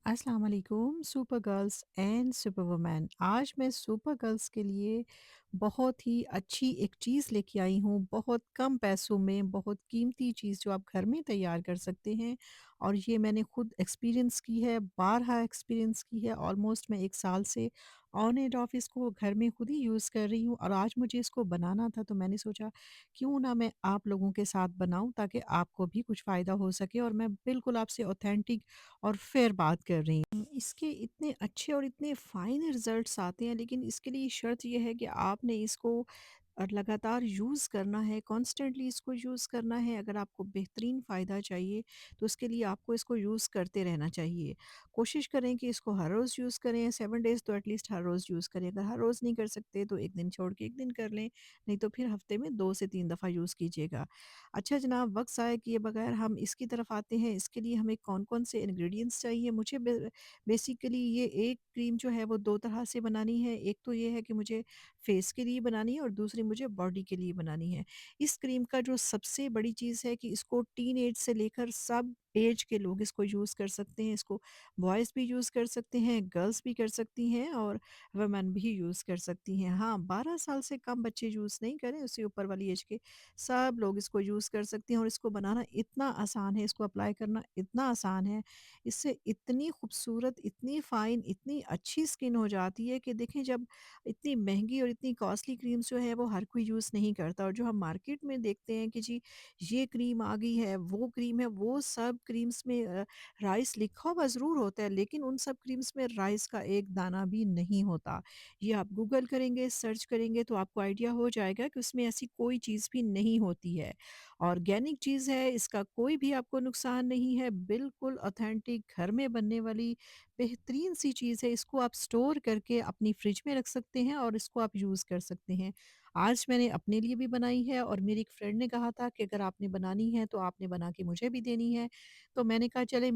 अस्सलाम वालेकुम super girls and super women. आज मैं सुपर गर्ल्स के लिए बहुत ही अच्छी एक चीज़ लेके आई हूँ, बहुत कम पैसों में बहुत कीमती चीज़ जो आप घर में तैयार कर सकते हैं। और ये मैंने खुद एक्सपीरियंस की है, बारहा एक्सपीरियंस की है। ऑलमोस्ट मैं 1 साल से ऑन एंड ऑफ इसको घर में खुद ही यूज़ कर रही हूँ और आज मुझे इसको बनाना था, तो मैंने सोचा क्यों ना मैं आप लोगों के साथ बनाऊँ ताकि आपको भी कुछ फ़ायदा हो सके और मैं बिल्कुल आपसे ऑथेंटिक और फिर बात कर रही हूँ। इसके इतने अच्छे और इतने फ़ाइन रिज़ल्ट्स आते हैं, लेकिन इसके लिए शर्त ये है कि आपने इसको लगातार यूज़ करना है, कॉन्स्टेंटली इसको यूज़ करना है। अगर आपको बेहतरीन फ़ायदा चाहिए, तो उसके लिए आपको इसको यूज़ करते रहना चाहिए। कोशिश करें कि इसको हर रोज़ यूज़ करें, 7 डेज़ तो एटलीस्ट हर रोज़ यूज़ करें। अगर हर रोज़ नहीं कर सकते, तो 1 दिन छोड़ के 1 दिन कर लें, नहीं तो फिर हफ़्ते में 2 से 3 दफ़ा यूज़ कीजिएगा। अच्छा जनाब, वक़्त ज़ाया किए बगैर हम इसकी तरफ आते हैं। इसके लिए हमें कौन-कौन से इंग्रीडिएंट्स चाहिए? मुझे बेसिकली ये एक क्रीम जो है वो 2 तरह से बनानी है। एक तो ये है कि मुझे फेस के लिए बनानी है और दूसरी मुझे बॉडी के लिए बनानी है। इस क्रीम का जो सबसे बड़ी चीज़ है कि इसको टीनेज से लेकर सब एज के लोग इसको यूज़ कर सकते हैं। इसको बॉयज़ भी यूज़ कर सकते हैं, गर्ल्स भी कर सकती हैं और वुमेन भी यूज़ कर सकती हैं। हाँ, 12 साल से कम बच्चे यूज़ नहीं करें, उससे ऊपर वाली एज के सब लोग इसको यूज़ कर सकते हैं और इसको बनाना इतना आसान है, इसको अप्लाई करना इतना आसान है। इससे इतनी खूबसूरत, इतनी फ़ाइन, इतनी अच्छी स्किन हो जाती है कि देखें, जब इतनी महँगी और इतनी कॉस्टली क्रीम्स जो है वो हर कोई यूज़ नहीं करता और जो हम मार्केट में देखते हैं कि जी ये क्रीम आ गई है, वो क्रीम है, वो सब क्रीम्स में राइस लिखा हुआ ज़रूर होता है, लेकिन उन सब क्रीम्स में राइस का एक दाना भी नहीं होता। ये आप गूगल करेंगे, सर्च करेंगे तो आपको आइडिया हो जाएगा कि उसमें ऐसी कोई चीज़ भी नहीं होती है। ऑर्गेनिक चीज़ है, इसका कोई भी आपको नुकसान नहीं है, बिल्कुल ऑथेंटिक घर में बनने वाली बेहतरीन सी चीज़ है। इसको आप स्टोर करके अपनी फ्रिज में रख सकते हैं और इसको आप यूज़ कर सकते हैं। आज मैंने अपने लिए भी बनाई है और मेरी एक फ्रेंड ने कहा था कि अगर आपने बनानी है तो आपने बना के मुझे भी देनी है। तो मैंने कहा चले,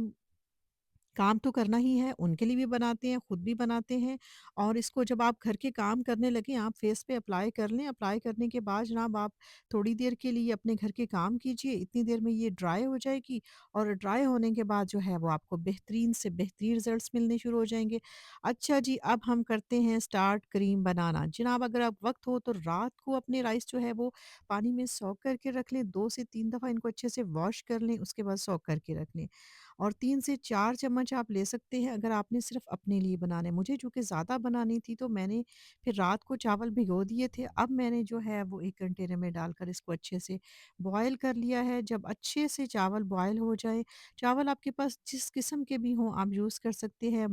काम तो करना ही है, उनके लिए भी बनाते हैं, खुद भी बनाते हैं। और इसको जब आप घर के काम करने लगें, आप फेस पे अप्लाई कर लें। अप्लाई करने के बाद जनाब आप थोड़ी देर के लिए अपने घर के काम कीजिए, इतनी देर में ये ड्राई हो जाएगी और ड्राई होने के बाद जो है वो आपको बेहतरीन से बेहतरीन रिज़ल्ट्स मिलने शुरू हो जाएँगे। अच्छा जी, अब हम करते हैं स्टार्ट क्रीम बनाना। जनाब, अगर आप वक़्त हो तो रात को अपने राइस जो है वो पानी में सोक करके रख लें, 2 से 3 दफ़ा इनको अच्छे से वॉश कर लें, उसके बाद सोक करके रख लें। और 3 से 4 चम्मच आप ले सकते हैं अगर आपने सिर्फ़ अपने लिए बनाना है। मुझे चूँकि ज़्यादा बनानी थी तो मैंने फिर रात को चावल भिगो दिए थे। अब मैंने जो है वो एक कंटेनर में डालकर इसको अच्छे से बॉयल कर लिया है। जब अच्छे से चावल बॉयल हो जाए, चावल आपके पास जिस किस्म के भी हों आप यूज़ कर सकते हैं।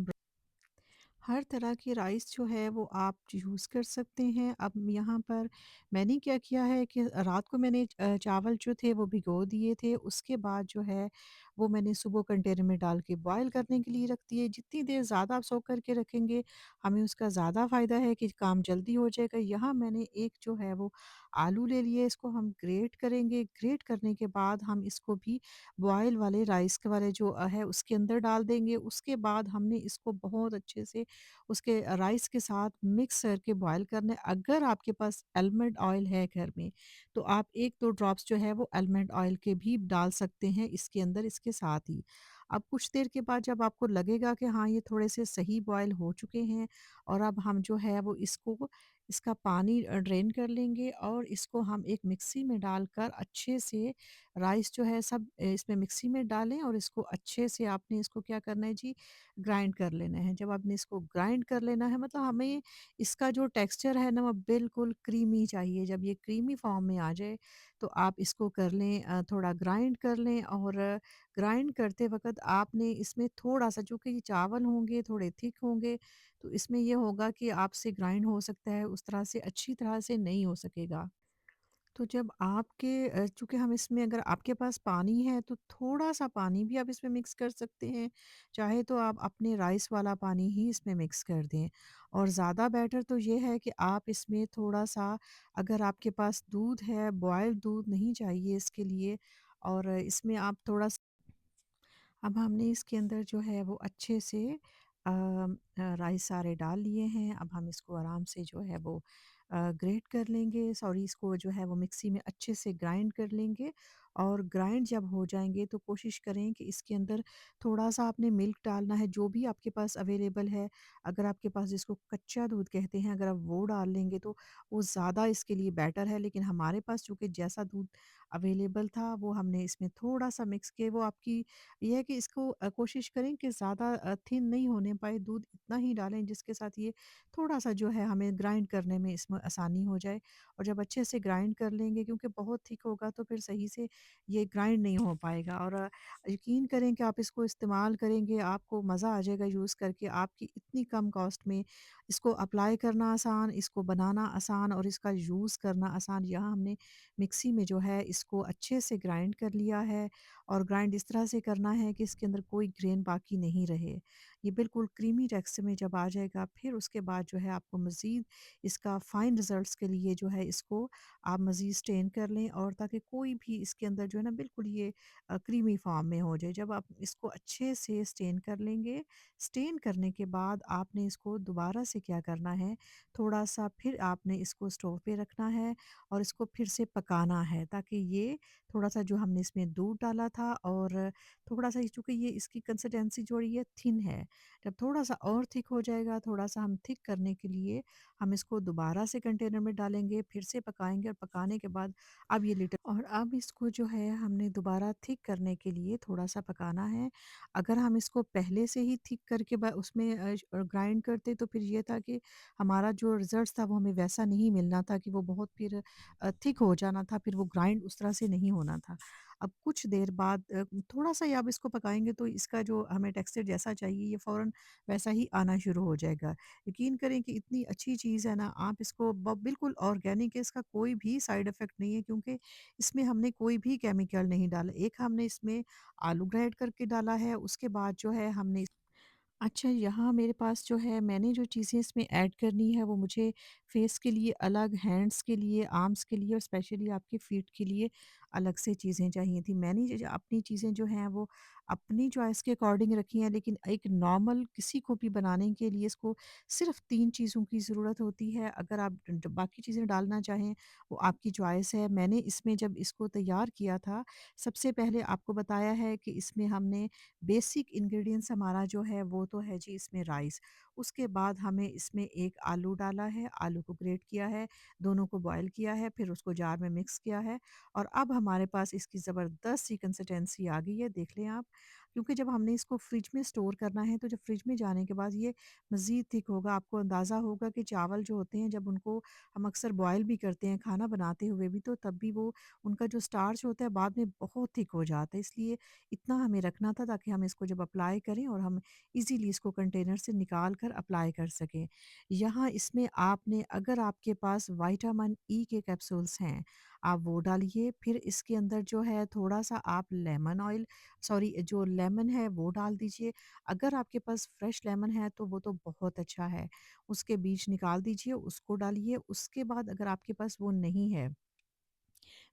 हर तरह की राइस जो है वो आप यूज़ कर सकते हैं। अब यहाँ पर मैंने क्या किया है कि रात को मैंने चावल जो थे वो भिगो दिए थे। उसके बाद जो है वो मैंने सुबह कंटेनर में डाल के बॉयल करने के लिए रख दिए। जितनी देर ज़्यादा आप सोक करके रखेंगे, हमें उसका ज़्यादा फ़ायदा है कि काम जल्दी हो जाएगा। यहाँ मैंने एक जो है वो आलू ले लिए, इसको हम ग्रेट करेंगे। ग्रेट करने के बाद हम इसको भी बॉयल वाले राइस के वाले जो है उसके अंदर डाल देंगे। उसके बाद हमने इसको बहुत अच्छे से उसके राइस के साथ मिक्स करके बॉयल करना है। अगर आपके पास आलमंड ऑयल है घर में, तो आप 1-2 ड्रॉप्स जो है वो आलमंड ऑयल के भी डाल सकते हैं इसके अंदर, इसके साथ ही। अब कुछ देर के बाद जब आपको लगेगा कि हाँ, ये थोड़े से सही बॉयल हो चुके हैं और अब हम जो है वो इसको इसका पानी ड्रेन कर लेंगे और इसको हम एक मिक्सी में डालकर अच्छे से राइस जो है सब इसमें मिक्सी में डालें और इसको अच्छे से आपने इसको क्या करना है जी, ग्राइंड कर लेना है। जब आपने इसको ग्राइंड कर लेना है, मतलब हमें इसका जो टेक्सचर है ना वो बिल्कुल क्रीमी चाहिए। जब ये क्रीमी फॉर्म में आ जाए तो आप इसको कर लें, थोड़ा ग्राइंड कर लें और ग्राइंड करते वक़्त आपने इसमें थोड़ा-सा, चूँकि ये चावल होंगे थोड़े थिक होंगे, तो इसमें ये होगा कि आपसे ग्राइंड हो सकता है, उस तरह से अच्छी तरह से नहीं हो सकेगा। तो जब आपके चूँकि हम इसमें, अगर आपके पास पानी है तो थोड़ा-सा पानी भी आप इसमें मिक्स कर सकते हैं। चाहे तो आप अपने राइस वाला पानी ही इसमें मिक्स कर दें। और ज़्यादा बेटर तो ये है कि आप इसमें थोड़ा-सा, अगर आपके पास दूध है, बॉइल्ड दूध नहीं चाहिए इसके लिए, और इसमें आप थोड़ा-सा, अब हमने इसके अंदर जो है वो अच्छे से राइस सारे डाल लिए हैं। अब हम इसको आराम से जो है वो ग्रेट कर लेंगे, सॉरी इसको जो है वो मिक्सी में अच्छे से ग्राइंड कर लेंगे। और ग्राइंड जब हो जाएँगे तो कोशिश करें कि इसके अंदर थोड़ा-सा आपने मिल्क डालना है, जो भी आपके पास अवेलेबल है। अगर आपके पास जिसको कच्चा दूध कहते हैं, अगर आप वो डाल लेंगे तो वो ज़्यादा इसके लिए बेटर है। लेकिन हमारे पास चूँकि जैसा दूध अवेलेबल था वो हमने इसमें थोड़ा-सा मिक्स किया। वो आपकी ये है कि इसको कोशिश करें कि ज़्यादा थिन नहीं होने पाए, दूध इतना ही डालें जिसके साथ ये थोड़ा-सा जो है हमें ग्राइंड करने में इसमें आसानी हो जाए। और जब अच्छे से ग्राइंड कर लेंगे, क्योंकि बहुत थिक होगा तो फिर सही से ये ग्राइंड नहीं हो पाएगा। और यकीन करें कि आप इसको इस्तेमाल करेंगे, आपको मज़ा आ जाएगा यूज़ करके। आपकी इतनी कम कॉस्ट में इसको अप्लाई करना आसान, इसको बनाना आसान और इसका यूज़ करना आसान। यहाँ हमने मिक्सी में जो है इसको अच्छे से ग्राइंड कर लिया है। और ग्राइंड इस तरह से करना है कि इसके अंदर कोई ग्रेन बाकी नहीं रहे। ये बिल्कुल क्रीमी टेक्सचर में जब आ जाएगा, फिर उसके बाद जो है आपको मज़ीद इसका फ़ाइन रिज़ल्ट्स के लिए जो है इसको आप मज़ीद स्टेन कर लें, और ताकि कोई भी इसके अंदर जो है ना बिल्कुल ये क्रीमी फ़ॉर्म में हो जाए। जब आप इसको अच्छे से स्टेन कर लेंगे, स्टेन करने के बाद आपने इसको दोबारा से क्या करना है, थोड़ा-सा फिर आपने इसको स्टोव पे रखना है और इसको फिर से पकाना है, ताकि ये थोड़ा-सा जो हमने इसमें दूध डाला था और थोड़ा-सा चूँकि ये इसकी कंसिस्टेंसी जो है ये थिन है। जब थोड़ा-सा और थिक हो जाएगा, थोड़ा-सा हम थिक करने के लिए हम इसको दोबारा से कंटेनर में डालेंगे, फिर से पकाएँगे और पकाने के बाद अब ये लिटल और अब इसको जो है हमने दोबारा थिक करने के लिए थोड़ा-सा पकाना है। अगर हम इसको पहले से ही थिक करके उसमें ग्राइंड करते तो फिर ये था कि हमारा जो रिज़ल्ट था वो हमें वैसा नहीं मिलना था कि वो बहुत फिर थिक हो जाना था, फिर वो ग्राइंड उस तरह से नहीं होना था। अब कुछ देर बाद थोड़ा-सा ही आप इसको पकाएँगे तो इसका जो हमें टेक्सचर जैसा चाहिए ये फ़ौरन वैसा ही आना शुरू हो जाएगा। यकीन करें कि इतनी अच्छी चीज़ है ना, आप इसको बिल्कुल ऑर्गेनिक है, इसका कोई भी साइड इफ़ेक्ट नहीं है, क्योंकि इसमें हमने कोई भी केमिकल नहीं डाला। एक हमने इसमें आलू ग्राइंड करके डाला है, उसके बाद जो है हमने अच्छा, यहाँ मेरे पास जो है मैंने जो चीज़ें इसमें ऐड करनी है वो मुझे फेस के लिए अलग, हैंड्स के लिए, आर्म्स के लिए और स्पेशली आपके फीट के लिए अलग से चीज़ें चाहिए थी। मैंने अपनी चीज़ें जो हैं वो अपनी चॉइस के अकॉर्डिंग रखी हैं, लेकिन एक नॉर्मल किसी को भी बनाने के लिए इसको सिर्फ़ 3 चीज़ों की ज़रूरत होती है। अगर आप बाकी चीज़ें डालना चाहें वो आपकी चॉइस है। मैंने इसमें जब इसको तैयार किया था, सबसे पहले आपको बताया है कि इसमें हमने बेसिक इंग्रेडिएंट्स हमारा जो है वो तो है जी इसमें राइस। उसके बाद हमें इसमें एक आलू डाला है, आलू को ग्रेट किया है, दोनों को बॉयल किया है, फिर उसको जार में मिक्स किया है। और अब हमारे पास इसकी ज़बरदस्त सी कंसिस्टेंसी आ गई है, देख लें आप। क्योंकि जब हमने इसको फ्रिज में स्टोर करना है तो जब फ्रिज में जाने के बाद ये मज़ीद थिक होगा। आपको अंदाज़ा होगा कि चावल जो होते हैं जब उनको हम अक्सर बॉयल भी करते हैं खाना बनाते हुए भी, तो तब भी वो उनका जो स्टार्च होता है बाद में बहुत थिक हो जाता है। इसलिए इतना हमें रखना था ताकि हम इसको जब अप्लाई करें और हम इजीली इसको कंटेनर से निकाल कर अप्लाई कर सकें। यहाँ इसमें आपने अगर आपके पास विटामिन ई के कैप्सूल्स हैं, आप वो डालिए। फिर इसके अंदर जो है थोड़ा-सा आप लेमन ऑयल सॉरी जो लेमन है वो डाल दीजिए। अगर आपके पास फ्रेश लेमन है तो वो तो बहुत अच्छा है। उसके बीज निकाल दीजिए, उसको डालिए। उसके बाद अगर आपके पास वो नहीं है,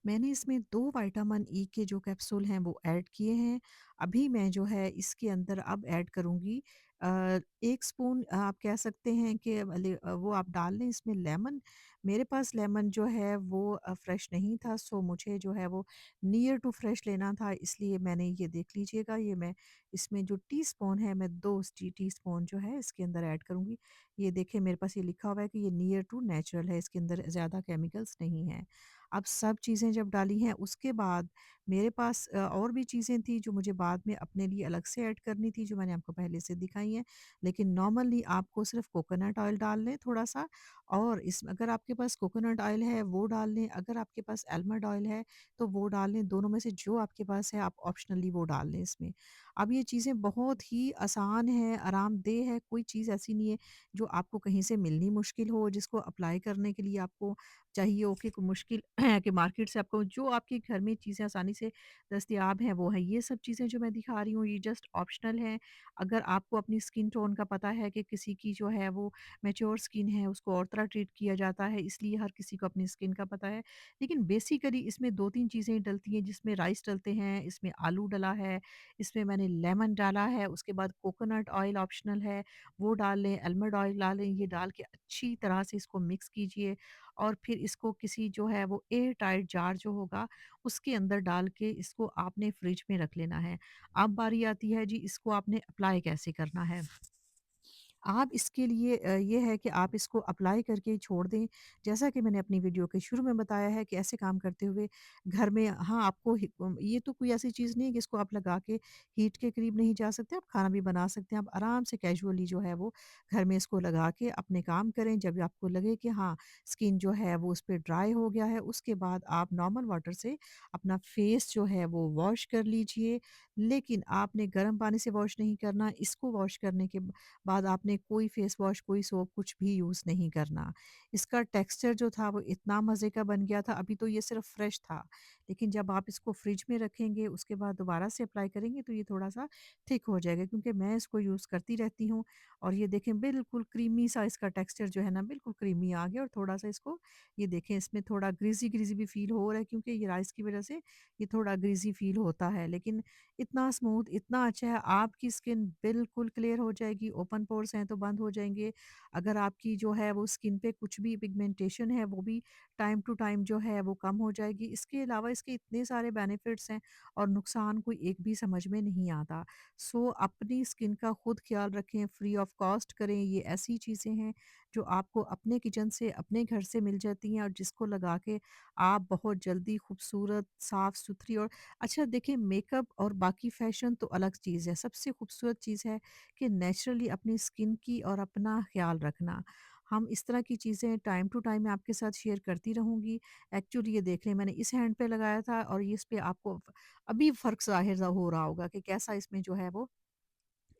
मैंने इसमें 2 विटामिन ई के जो कैप्सूल हैं वो ऐड किए हैं। अभी मैं जो है इसके अंदर अब ऐड करूँगी 1 स्पून आप कह सकते हैं कि वो आप डाल लें इसमें लेमन। मेरे पास लेमन जो है वो फ्रेश नहीं था, सो मुझे जो है वो नियर टू फ्रेश लेना था, इसलिए मैंने ये देख लीजिएगा ये मैं इसमें जो टीस्पून है मैं 2 टीस्पून जो है इसके अंदर ऐड करूँगी। ये देखिए मेरे पास ये लिखा हुआ है कि ये नियर टू नेचुरल है, इसके अंदर ज़्यादा केमिकल्स नहीं हैं। अब सब चीज़ें जब डाली हैं उसके बाद मेरे पास और भी चीज़ें थी जो मुझे बाद में अपने लिए अलग से ऐड करनी थी, जो मैंने आपको पहले से दिखाई हैं। लेकिन नॉर्मली आपको सिर्फ़ कोकोनट ऑयल डाल लें थोड़ा-सा, और इस अगर आपके पास कोकोनट ऑयल है वो डाल लें, अगर आपके पास आलमंड ऑयल है तो वो डाल लें, दोनों में से जो आपके पास है आप ऑप्शनली वो डाल लें इसमें। अब ये चीज़ें बहुत ही आसान हैं, आरामदेह है, कोई चीज़ ऐसी नहीं है जो आपको कहीं से मिलनी मुश्किल हो, जिसको अप्लाई करने के लिए आपको चाहिए हो कि कोई मुश्किल है कि मार्केट से आपको जो आपके घर में चीज़ें आसानी से दस्तयाब हैं वो है। ये सब चीज़ें जो मैं दिखा रही हूँ ये जस्ट ऑप्शनल हैं। अगर आपको अपनी स्किन टोन का पता है कि किसी की जो है वो मैच्योर स्किन है उसको और तरह ट्रीट किया जाता है, इसलिए हर किसी को अपनी स्किन का पता है। लेकिन बेसिकली इसमें 2-3 चीज़ें डलती हैं, जिसमें राइस डलते हैं, इसमें आलू डला है, इसमें मैंने आपने लेमन डाला है, उसके बाद कोकोनट ऑयल ऑप्शनल है, वो डाल लें, आलमंड ऑयल डालें, ये डाल के अच्छी तरह से इसको मिक्स कीजिए और फिर इसको किसी जो है वो एयर टाइट जार जो होगा, उसके अंदर डाल के इसको आपने फ्रिज में रख लेना है। अब बारी आती है जी इसको आपने अप्लाई कैसे करना है। आप इसके लिए ये है कि आप इसको अप्लाई करके ही छोड़ दें। जैसा कि मैंने अपनी वीडियो के शुरू में बताया है कि ऐसे काम करते हुए घर में हाँ, आपको ये तो कोई ऐसी चीज़ नहीं है कि इसको आप लगा के हीट के करीब नहीं जा सकते, आप खाना भी बना सकते हैं। आप आराम से कैजुअली जो है वो घर में इसको लगा के अपने काम करें। जब आपको लगे कि हाँ, स्किन जो है वो उस पे ड्राई हो गया है, उसके बाद आप नॉर्मल वाटर से अपना फेस जो है वो वॉश कर लीजिए। लेकिन आपने गर्म पानी से वॉश नहीं करना, इसको वॉश करने के बाद आपने कोई फेस वॉश, कोई सोप कुछ भी यूज़ नहीं करना। इसका टेक्सचर जो था वो इतना मज़े का बन गया था, अभी तो ये सिर्फ़ फ्रेश था। लेकिन जब आप इसको फ्रिज में रखेंगे, उसके बाद दोबारा से अप्लाई करेंगे तो ये थोड़ा-सा थिक हो जाएगा क्योंकि मैं इसको यूज़ करती रहती हूँ और ये देखें बिल्कुल क्रीमी सा इसका टेक्सचर जो है ना बिल्कुल क्रीमी आ गया और थोड़ा-सा इसको ये देखें इसमें थोड़ा ग्रीज़ी-ग्रीज़ी भी फ़ील हो रहा है क्योंकि ये राइस की वज़ह से ये थोड़ा ग्रीज़ी फ़ील होता है। लेकिन इतना स्मूथ, इतना अच्छा है, आपकी स्किन बिल्कुल क्लियर हो जाएगी, ओपन पोर्स हैं तो बंद हो जाएँगे। अगर आपकी जो है वो स्किन पे कुछ भी पिगमेंटेशन है, वो भी टाइम टू टाइम जो है वो कम हो जाएगी। इसके अलावा इसके इतने सारे बेनिफिट्स हैं और नुकसान कोई एक भी समझ में नहीं आता। सो अपनी स्किन का खुद ख़्याल रखें, फ्री ऑफ कॉस्ट करें, ये ऐसी चीज़ें हैं जो आपको अपने किचन से, अपने घर से मिल जाती हैं और जिसको लगा के आप बहुत जल्दी खूबसूरत, साफ-सुथरी और अच्छा देखिए मेकअप और बाकी फ़ैशन तो अलग चीज़ है। सबसे खूबसूरत चीज़ है कि नेचुरली अपनी स्किन की और अपना ख़्याल रखना। हम इस तरह की चीज़ें टाइम टू टाइम मैं आपके साथ शेयर करती रहूँगी। एक्चुअली ये देख लें मैंने इस हैंड पे लगाया था और ये इस पे आपको अभी फ़र्क ज़ाहिर हो रहा होगा कि कैसा इसमें जो है वो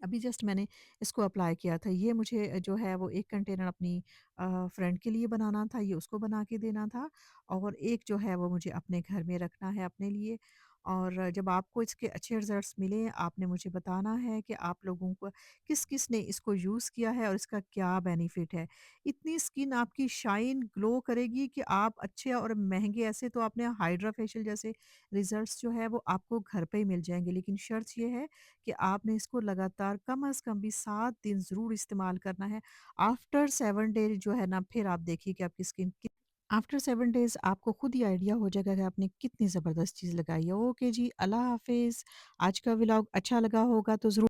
अभी जस्ट मैंने इसको अप्लाई किया था। ये मुझे जो है वो 1 कंटेनर अपनी फ्रेंड के लिए बनाना था, ये उसको बना के देना था और एक जो है वो मुझे अपने घर में रखना है अपने लिए। और जब आपको इसके अच्छे रिज़ल्ट्स मिलें, आपने मुझे बताना है कि आप लोगों को किस-किस ने इसको यूज़ किया है और इसका क्या बेनिफिट है। इतनी स्किन आपकी शाइन ग्लो करेगी कि आप अच्छे और महँगे ऐसे तो आपने हाइड्रा फेशियल जैसे रिज़ल्ट्स जो है वो आपको घर पे ही मिल जाएँगे। लेकिन शर्त ये है कि आपने इसको लगातार कम से कम भी 7 दिन ज़रूर इस्तेमाल करना है। आफ्टर 7 डेज़ जो है ना फिर आप देखिए कि आपकी स्किन कि आफ्टर 7 डेज़ आपको खुद ही आइडिया हो जाएगा कि आपने कितनी ज़बरदस्त चीज़ लगाई है। ओके जी, अल्लाह हाफ़िज़। आज का व्लॉग अच्छा लगा होगा तो ज़रूर